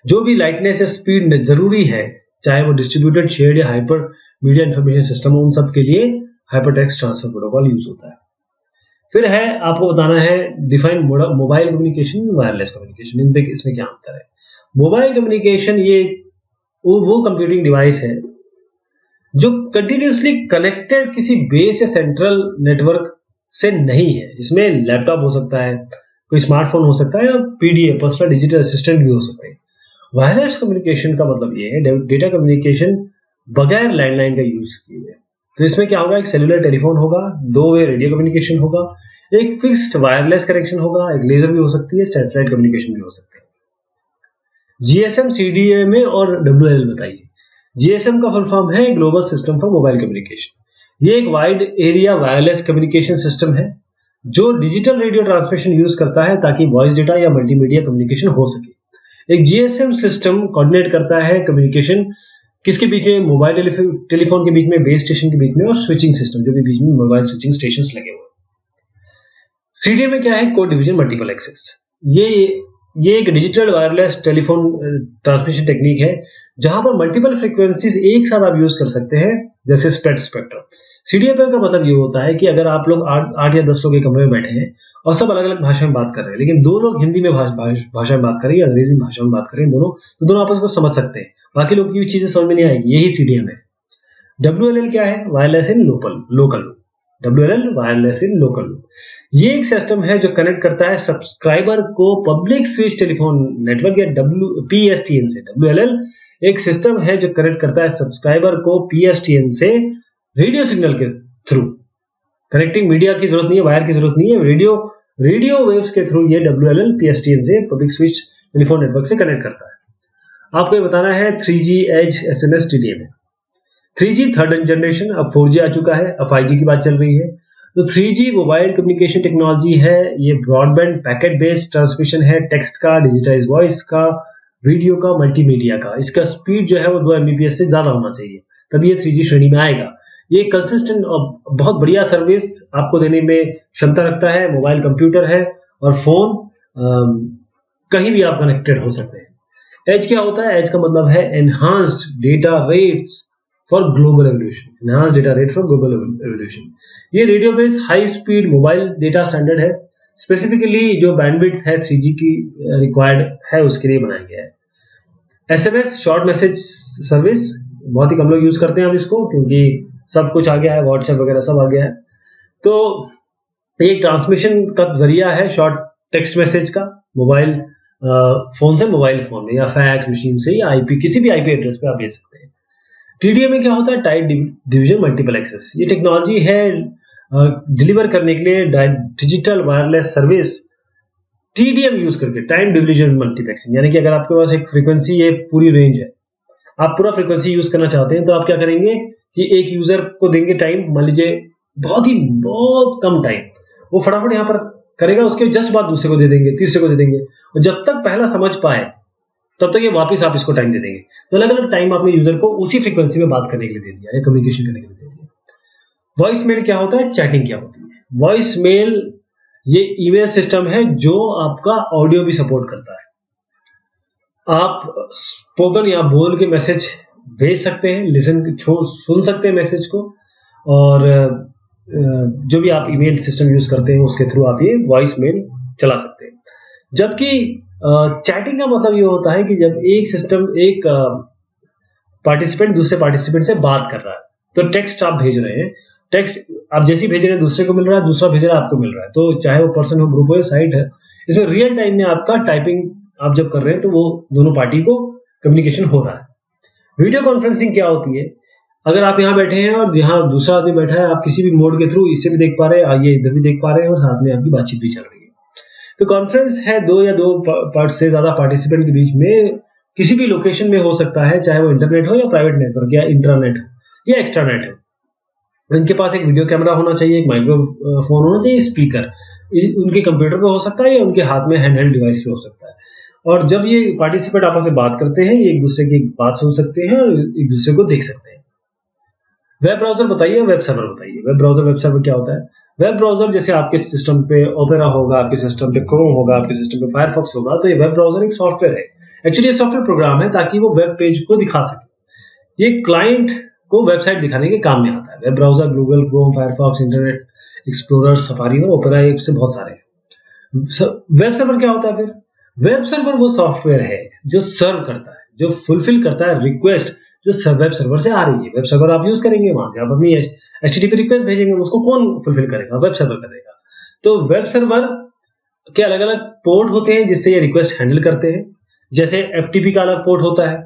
जो भी लाइटनेस या स्पीड जरूरी है, चाहे वो डिस्ट्रीब्यूटेड, शेयर्ड या हाइपर मीडिया इंफॉर्मेशन सिस्टम हो, उन सब के लिए हाइपरटेक्स्ट ट्रांसफर प्रोटोकॉल यूज होता है। फिर है आपको बताना है define mobile communication, wireless communication. इसमें क्या अंतर है? मोबाइल कम्युनिकेशन ये वो कंप्यूटिंग डिवाइस है जो कंटिन्यूसली कनेक्टेड किसी बेस या सेंट्रल नेटवर्क से नहीं है। इसमें लैपटॉप हो सकता है, कोई स्मार्टफोन हो सकता है, या PDA पर्सनल डिजिटल असिस्टेंट भी हो सकते हैं। वायरलेस कम्युनिकेशन का मतलब ये है डेटा कम्युनिकेशन बगैर लैंडलाइन का यूज किए। तो इसमें क्या होगा? एक सेलुलर टेलीफोन होगा, 2 वे रेडियो कम्युनिकेशन होगा, एक फिक्स्ड वायरलेस कनेक्शन होगा, एक लेजर भी हो सकती है, सैटेलाइट कम्युनिकेशन भी हो सकते हैं। GSM, CDMA और WLL बताइए। GSM का फुल फॉर्म है global system for mobile communication. ये एक wide area wireless communication system है जो डिजिटल रेडियो ट्रांसमिशन यूज करता है ताकि वॉइस डेटा या मल्टीमीडिया कम्युनिकेशन हो सके। एक GSM सिस्टम कोऑर्डिनेट करता है कम्युनिकेशन किसके बीच में? मोबाइल टेलीफोन के बीच में, बेस स्टेशन के बीच में, और स्विचिंग सिस्टम जो भी बीच में मोबाइल स्विचिंग स्टेशंस लगे हुए। CDMA क्या है? Code division multiple access. ये एक digital wireless telephone transmission technique है जहां पर मल्टीपल फ्रीक्वेंसीज एक साथ आप यूज कर सकते हैं, जैसे स्प्रेड स्पेक्ट्रम। CDMA का मतलब ये होता है कि अगर आप लोग 8 या 10 लोग एक कमरे में बैठे हैं और सब अलग अलग भाषा में बात कर रहे हैं, लेकिन 2 लोग हिंदी में भाषा में बात कर रहे हैं या अंग्रेजी भाषा में बात कर रहे हैं, तो दोनों आपस में समझ सकते हैं, बाकी लोग की चीजें समझ में नहीं आएगी। यही CDMA है। WLL क्या है? Wireless in local. WLL wireless in local. ये एक सिस्टम है जो कनेक्ट करता है सब्सक्राइबर को पब्लिक स्विच टेलीफोन नेटवर्क या PSTN से। WLL एक सिस्टम है जो कनेक्ट करता है सब्सक्राइबर को PSTN से रेडियो सिग्नल के थ्रू। कनेक्टिंग मीडिया की जरूरत नहीं है, वायर की जरूरत नहीं है, रेडियो वेव्स के थ्रू ये WLL PSTN से पब्लिक स्विच टेलीफोन नेटवर्क से कनेक्ट करता है। आपको ये बताना है 3G as SMS TDMA। 3G third generation, अब 4G आ चुका है, अब 5G की बात चल रही है। तो 3G मोबाइल कम्युनिकेशन टेक्नोलॉजी है। ये ब्रॉडबैंड पैकेट बेस्ड ट्रांसमिशन है, टेक्स्ट का, डिजिटाइज वॉइस का, वीडियो का, मल्टीमीडिया का। इसका स्पीड जो है वो 2 Mbps से ज्यादा होना चाहिए, तभी ये 3G श्रेणी में आएगा। ये कंसिस्टेंट और बहुत बढ़िया सर्विस आपको देने में क्षमता रखता है। मोबाइल कंप्यूटर है और फोन कहीं भी आप कनेक्टेड हो सकते हैं। एज क्या होता है? एज का मतलब है enhanced data rates for global evolution. Enhanced data rate for global evolution. ये radio based high speed mobile data standard है। स्पेसिफिकली जो बैंडविड्थ है 3G की रिक्वायर्ड है उसके लिए बनाया गया है। SMS शॉर्ट मैसेज सर्विस बहुत ही कम लोग यूज करते हैं अब इसको, क्योंकि सब कुछ आ गया है, व्हाट्सएप वगैरह सब आ गया है। तो एक ट्रांसमिशन का जरिया है शॉर्ट टेक्स्ट मैसेज का, मोबाइल फोन से मोबाइल फोन में, या फैक्स मशीन से, या IP किसी भी IP एड्रेस पे आप भेज सकते हैं। TDMA क्या होता है? Time division multiple access. ये टेक्नोलॉजी है डिलीवर करने के लिए digital wireless service TDM use करके, टाइम डिवीजन मल्टीप्लेक्सिंग। यानी कि अगर आपके पास एक फ्रीक्वेंसी, ये पूरी रेंज है, आप पूरा फ्रीक्वेंसी यूज करना चाहते हैं, तो आप क्या करेंगे कि एक यूजर को देंगे टाइम, मान लीजिए बहुत कम टाइम, वो फटाफट यहाँ पर करेगा, उसके जस्ट बाद दूसरे को दे देंगे, तीसरे को दे देंगे, और जब तक पहला समझ पाए तब तक ये वापस आप इसको टाइम दे देंगे। तो अलग अलग टाइम आपने यूजर को उसी फ्रीक्वेंसी में बात करने के लिए दे दिया, या कम्युनिकेशन करने के लिए दे दिया। वॉइस मेल क्या होता है? चैटिंग क्या होती है? वॉइस मेल ये ईमेल सिस्टम है जो आपका ऑडियो भी सपोर्ट करता है। आप स्पोकन या बोल के मैसेज भेज सकते हैं, सुन सकते हैं मैसेज को, और जो भी आप ईमेल सिस्टम यूज करते हैं उसके थ्रू आप ये वॉइस मेल चला सकते हैं। जबकि चैटिंग का मतलब ये होता है कि जब एक पार्टिसिपेंट दूसरे पार्टिसिपेंट से बात कर रहा है, तो टेक्स्ट आप भेज रहे हैं, टेक्स्ट आप जैसे भेज रहे हैं दूसरे को मिल रहा है, दूसरा भेज रहा है आपको मिल रहा है, तो चाहे वो पर्सन हो, ग्रुप हो या साइट है, इसमें रियल टाइम में आपका टाइपिंग आप जब कर रहे हैं तो वो दोनों पार्टी को कम्युनिकेशन हो रहा है। वीडियो कॉन्फ्रेंसिंग क्या होती है? अगर आप यहाँ बैठे हैं और यहाँ दूसरा आदमी बैठा है, आप किसी भी मोड के थ्रू इसे भी देख पा रहे हैं, ये इधर भी देख पा रहे हैं, और साथ में आपकी बातचीत भी चल रही है। तो कॉन्फ्रेंस है दो पार्ट से ज्यादा पार्टिसिपेंट के बीच में किसी भी लोकेशन में हो सकता है, चाहे वो इंटरनेट हो या प्राइवेट नेटवर्क या इंट्रानेट हो या एक्स्ट्रानेट हो। इनके पास एक वीडियो कैमरा होना चाहिए, एक माइक्रोफोन होना चाहिए, स्पीकर। उनके कंप्यूटर पे हो सकता है या उनके हाथ में हैंडहेल्ड डिवाइस पे हो सकता है। और जब ये पार्टिसिपेंट आपस में बात करते हैं, ये एक दूसरे की बात सुन सकते हैं और एक दूसरे को देख सकते हैं। वेब ब्राउजर बताइए, वेब सर्वर बताइए। वेब ब्राउजर, वेब सर्वर क्या होता है? वेब ब्राउजर जैसे आपके सिस्टम पे ओपेरा होगा, आपके सिस्टम पे क्रोम होगा, आपके सिस्टम पे फायरफॉक्स होगा, तो ये वेब ब्राउजर एक सॉफ्टवेयर है। एक्चुअली ये सॉफ्टवेयर प्रोग्राम है ताकि वो वेब पेज को दिखा सके। ये क्लाइंट को वेबसाइट दिखाने के काम में आता है। Web browser Google Chrome, Firefox, internet explorer, safari और ओपेरा, एक से बहुत सारे हैं। वेब सर्वर क्या होता है फिर? वेब सर्वर वो सॉफ्टवेयर है जो सर्व करता है, जो फुलफिल करता है रिक्वेस्ट जो वेब सर्वर से आ रही है। वेब सर्वर आप यूज करेंगे, वहां से आप अपनी HTTP रिक्वेस्ट भेजेंगे, उसको कौन फुलफिल करेगा? वेब सर्वर करेगा। तो वेब सर्वर के अलग अलग पोर्ट होते हैं जिससे ये रिक्वेस्ट हैंडल करते हैं। जैसे FTP का अलग पोर्ट होता है,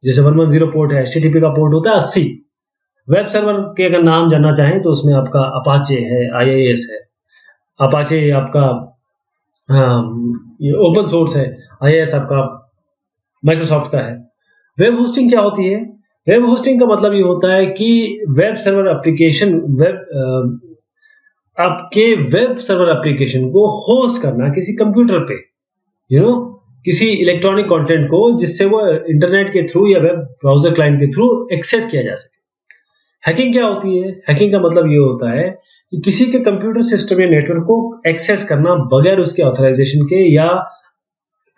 जैसे 110 पोर्ट है, HTTP का पोर्ट होता है 80। वेब सर्वर के अगर नाम जानना चाहें तो उसमें आपका अपाचे है, IIS है। अपाचे आपका ये ओपन सोर्स है, IIS आपका माइक्रोसॉफ्ट का है। वेब होस्टिंग क्या होती है? वेब होस्टिंग का मतलब ये होता है कि वेब सर्वर एप्लीकेशन, आपके वेब सर्वर एप्लीकेशन को होस्ट करना किसी कंप्यूटर पे, किसी इलेक्ट्रॉनिक कंटेंट को, जिससे वो इंटरनेट के थ्रू या वेब ब्राउजर क्लाइंट के थ्रू एक्सेस किया जा सके। हैकिंग क्या होती है? हैकिंग का मतलब ये होता है कि किसी के कंप्यूटर सिस्टम या नेटवर्क को एक्सेस करना बगैर उसके ऑथराइजेशन के या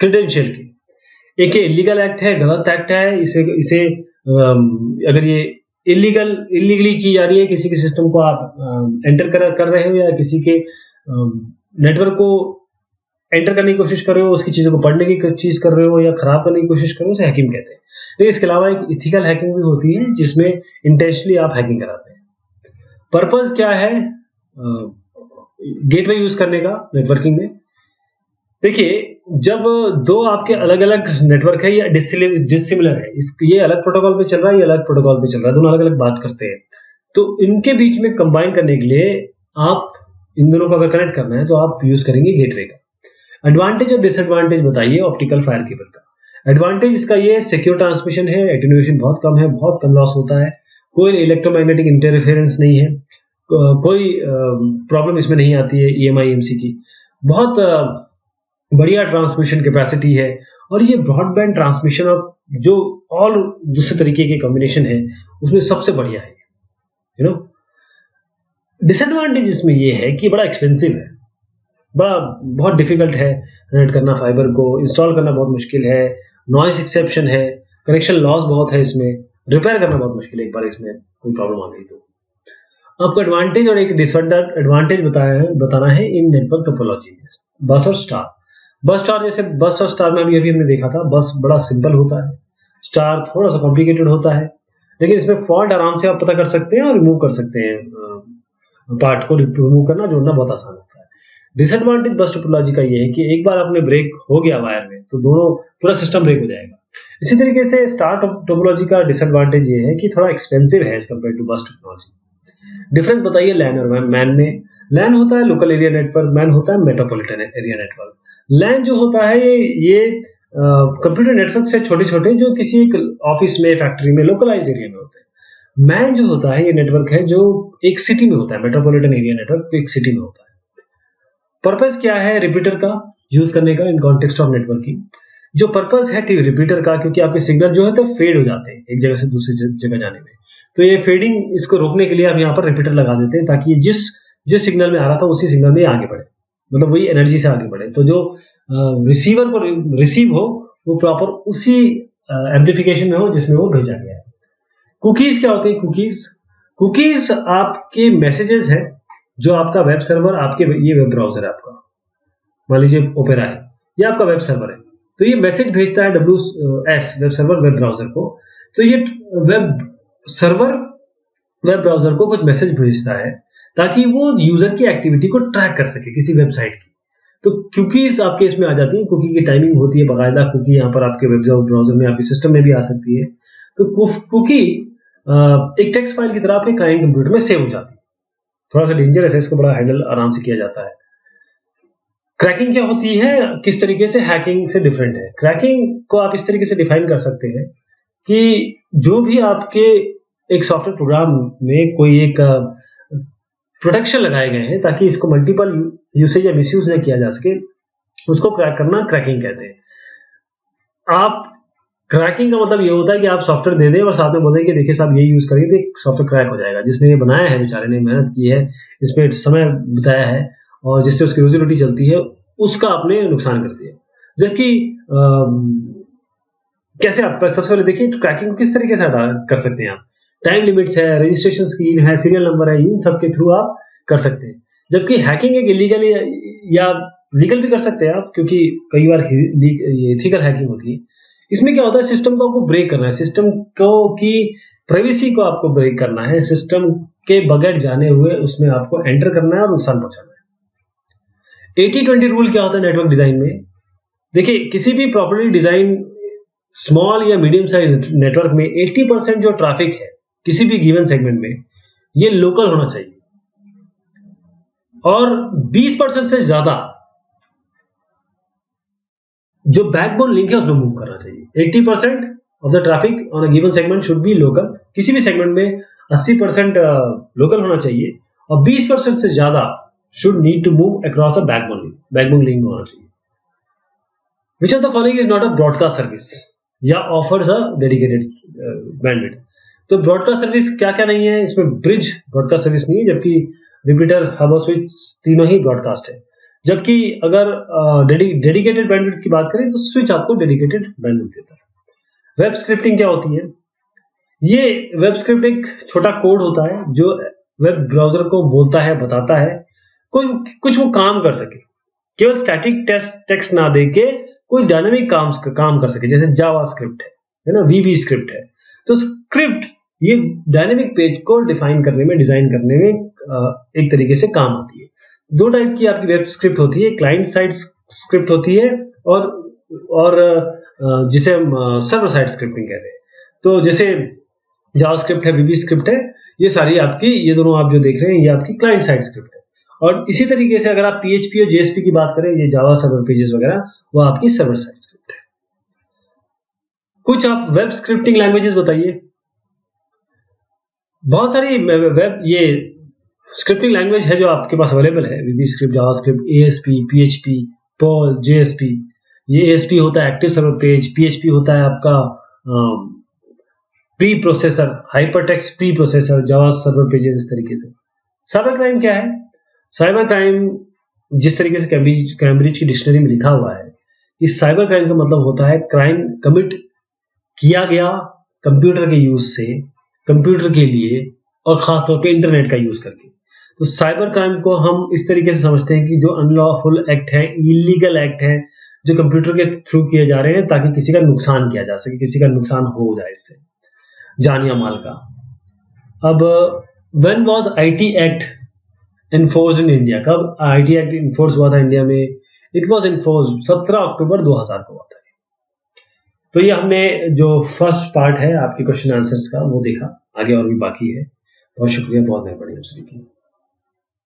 क्रेडेंशियल के। एक इलीगल एक्ट है, गलत एक्ट है। इसे अगर ये इलीगली की जा रही है, किसी के सिस्टम को आप एंटर कर रहे हो या किसी के नेटवर्क को एंटर करने की कोशिश कर रहे हो, उसकी चीजों को पढ़ने की चीज कर रहे हो या खराब करने की कोशिश कर रहे हो, उसे हैकिंग कहते हैं। लेकिन इसके अलावा एक इथिकल हैकिंग भी होती है जिसमें इंटेंशनली आप हैकिंग कराते हैं। पर्पज क्या है गेटवे यूज करने का नेटवर्किंग में? देखिए, जब दो आपके अलग अलग नेटवर्क है या डिसिमिलर है, ये अलग प्रोटोकॉल पे चल रहा है, ये अलग प्रोटोकॉल पे चल रहा है, दोनों अलग अलग बात करते हैं, तो इनके बीच में कंबाइन करने के लिए आप इन दोनों को अगर कनेक्ट करना है तो आप यूज करेंगे गेटवे का। एडवांटेज और डिसएडवांटेज बताइए ऑप्टिकल फायर केबल का। एडवांटेज इसका ये सिक्योर ट्रांसमिशन है, एटेन्यूएशन बहुत कम है, बहुत कम लॉस होता है, कोई इलेक्ट्रोमैग्नेटिक इंटरफेरेंस नहीं है, कोई प्रॉब्लम इसमें नहीं आती है EMI EMC की। बहुत बढ़िया ट्रांसमिशन कैपेसिटी है और ये ब्रॉडबैंड ट्रांसमिशन और जो और दूसरे तरीके के कॉम्बिनेशन है उसमें सबसे बढ़िया है। डिसएडवांटेज इसमें ये है कि बड़ा एक्सपेंसिव है, बहुत डिफिकल्ट है कनेक्ट करना, फाइबर को इंस्टॉल करना बहुत मुश्किल है, नॉइस एक्सेप्शन है, कनेक्शन लॉस बहुत है, इसमें रिपेयर करना बहुत मुश्किल है एक बार इसमें कोई प्रॉब्लम आ गई तो। आपको एडवांटेज और एक डिसएडवांटेज बताना है इन नेटवर्क टोपोलॉजी में। बस और स्टार। बस स्टार, जैसे बस और स्टार में अभी हमने देखा था, बस बड़ा सिंपल होता है, स्टार थोड़ा सा कॉम्प्लिकेटेड होता है, लेकिन इसमें फॉल्ट आराम से आप पता कर सकते हैं और रिमूव कर सकते हैं। पार्ट को रिमूव करना, जोड़ना बहुत आसान होता है। डिसएडवांटेज बस टोपोलॉजी का ये है कि एक बार आपने ब्रेक हो गया वायर में तो दोनों पूरा सिस्टम ब्रेक हो जाएगा। इसी तरीके से स्टार टोपोलॉजी का डिसएडवांटेज ये है कि थोड़ा एक्सपेंसिव है as compare to bus topology. Difference बताइए लैन और मैन में। लैन होता है लोकल एरिया नेटवर्क, मैन होता है मेट्रोपॉलिटन एरिया नेटवर्क। लैन जो होता है ये कंप्यूटर नेटवर्क से छोटे छोटे जो किसी एक ऑफिस में, फैक्ट्री में, लोकलाइज्ड एरिया में होते हैं। मैन जो होता है ये नेटवर्क है जो एक सिटी में होता है, मेट्रोपॉलिटन एरिया नेटवर्क एक सिटी में होता है। पर्पस क्या है रिपीटर का यूज करने का इन कॉन्टेक्स्ट ऑफ नेटवर्किंग? जो पर्पस है रिपीटर का, क्योंकि आपके सिग्नल जो है तो फेड हो जाते हैं एक जगह से दूसरी जगह जाने में, तो ये फेडिंग इसको रोकने के लिए हम यहाँ पर रिपीटर लगा देते हैं ताकि जिस सिग्नल में आ रहा था उसी सिग्नल में आगे बढ़े, मतलब वही एनर्जी से आगे बढ़े, तो जो रिसीवर को रिसीव हो वो प्रॉपर उसी एम्प्लीफिकेशन में हो जिसमें वो भेजा गया है। कुकीज क्या होते हैं? कुकीज आपके मैसेजेस हैं जो आपका वेब सर्वर, आपके ये वेब ब्राउजर है आपका, मान लीजिए ओपेरा है, ये आपका वेब सर्वर है, तो ये मैसेज भेजता है WS web server web browser को, तो ये वेब सर्वर वेब ब्राउजर को कुछ मैसेज भेजता है ताकि वो यूजर की एक्टिविटी को ट्रैक कर सके किसी वेबसाइट की। तो कुकीज आपके इसमें आ जाती है, कुकी की टाइमिंग होती है बाकायदा, कुकी यहाँ पर आपके वेब ब्राउजर में, आपके सिस्टम में भी आ सकती है। तो कुकी एक टेक्स्ट फाइल की तरह आपके क्लाइंट कंप्यूटर में सेव हो जाती है। थोड़ा सा डेंजरस है, इसको बड़ा हैंडल आराम से किया जाता है। क्रैकिंग क्या होती है, किस तरीके से हैकिंग से डिफरेंट है? क्रैकिंग को आप इस तरीके से डिफाइन कर सकते हैं कि जो भी आपके एक सॉफ्टवेयर प्रोग्राम में कोई एक प्रोटेक्शन लगाए गए हैं ताकि इसको मल्टीपल यूसेज या मिसयूज न किया जा सके, उसको क्रैक करना क्रैकिंग कहते हैं। आप क्रैकिंग का मतलब ये होता है कि आप सॉफ्टवेयर दे दें और साथ में बोलें कि देखिए साहब ये यूज करिए तो सॉफ्टवेयर क्रैक हो जाएगा। जिसने ये बनाया है बेचारे ने मेहनत की है, इसमें समय बिताया है और जिससे उसकी रोजी रोटी चलती है, उसका आपने नुकसान कर दिया। जबकि कैसे आप सबसे पहले देखिए क्रैकिंग को किस तरीके से कर सकते हैं आप। टाइम लिमिट्स है, रजिस्ट्रेशन स्कीम है, सीरियल नंबर है, इन सब के थ्रू आप कर सकते हैं। जबकि हैकिंग एक इलीगल या लीगल भी कर सकते हैं आप, क्योंकि कई बार एथिकल हैकिंग होती है। इसमें क्या होता है, सिस्टम को आपको ब्रेक करना है, सिस्टम को की प्राइवेसी को आपको ब्रेक करना है, सिस्टम के बगैर जाने हुए उसमें आपको एंटर करना है और नुकसान पहुंचाना है। 80-20 रूल क्या होता है नेटवर्क डिजाइन में? देखिए किसी भी प्रॉपर्टी डिजाइन स्मॉल या मीडियम साइज नेटवर्क में 80% जो ट्रैफिक है किसी भी गिवन सेगमेंट में, ये लोकल होना चाहिए और 20% से ज्यादा जो बैकबोन लिंक है उसमें मूव करना चाहिए। 80% of the traffic on a given segment should be local. किसी भी सेगमेंट में 80% लोकल होना चाहिए और 20% से ज्यादा should need to move across a backbone link होना चाहिए। Which of the following is not a broadcast service या offers a dedicated bandwidth? तो ब्रॉडकास्ट सर्विस क्या क्या नहीं है इसमें? ब्रिज ब्रॉडकास्ट सर्विस नहीं है, जबकि रिपीटर, हब और स्विच तीनों ही ब्रॉडकास्ट है। जबकि अगर डेडिकेटेड बैंडविड्थ की बात करें तो स्विच आपको डेडिकेटेड बैंडविड्थ देता है। वेब स्क्रिप्टिंग क्या होती है? ये वेब स्क्रिप्ट एक छोटा कोड होता है जो वेब ब्राउजर को बोलता है, बताता है कुछ वो काम कर सके, केवल स्टैटिक टेक्स्ट ना देके कोई डायनामिक काम कर सके, जैसे जावा स्क्रिप्ट है ना, वीबी स्क्रिप्ट है। तो स्क्रिप्ट ये डायनेमिक पेज को डिफाइन करने में, डिजाइन करने में एक तरीके से काम आती है। दो टाइप की आपकी वेब स्क्रिप्ट होती है, क्लाइंट साइड स्क्रिप्ट होती है और जिसे हम सर्वर साइड स्क्रिप्टिंग कहते हैं। तो जैसे जावा स्क्रिप्ट है, वीबी स्क्रिप्ट है, ये सारी आपकी, ये दोनों आप जो देख रहे हैं ये आपकी क्लाइंट साइड स्क्रिप्ट है। और इसी तरीके से अगर आप PHP और JSP की बात करें, ये जावा सर्वर पेजेस वगैरह, वो आपकी सर्वर साइड स्क्रिप्ट है। कुछ आप वेब स्क्रिप्टिंग लैंग्वेजेस बताइए। बहुत सारी वेब ये स्क्रिप्टिंग लैंग्वेज है जो आपके पास अवेलेबल है, VB script, Java script, ASP, PHP, Perl, JSP। ये ASP होता है एक्टिव सर्वर पेज, PHP होता है आपका pre processor, hypertext pre processor, Java server pages, इस तरीके से। साइबर क्राइम क्या है? साइबर क्राइम जिस तरीके से कैम्ब्रिज की डिक्शनरी में लिखा हुआ है, इस साइबर क्राइम का मतलब होता है क्राइम कमिट किया गया कंप्यूटर के यूज से, कंप्यूटर के लिए, और खासतौर पे इंटरनेट का यूज करके। तो साइबर क्राइम को हम इस तरीके से समझते हैं कि जो अनलॉफुल एक्ट है, इलीगल एक्ट है, जो कंप्यूटर के थ्रू किए जा रहे हैं ताकि किसी का नुकसान किया जा सके, किसी का नुकसान हो जाए इससे, जान या माल का। अब when was IT act enforced in India? कब IT एक्ट इन्फोर्स हुआ था इंडिया में? इट वाज इन्फोर्स्ड 17 अक्टूबर 2000 को हुआ था। तो ये हमने जो फर्स्ट पार्ट है आपके क्वेश्चन आंसर्स का वो देखा, आगे और भी बाकी है। बहुत शुक्रिया, बहुत मेहरबानी आप सभी की।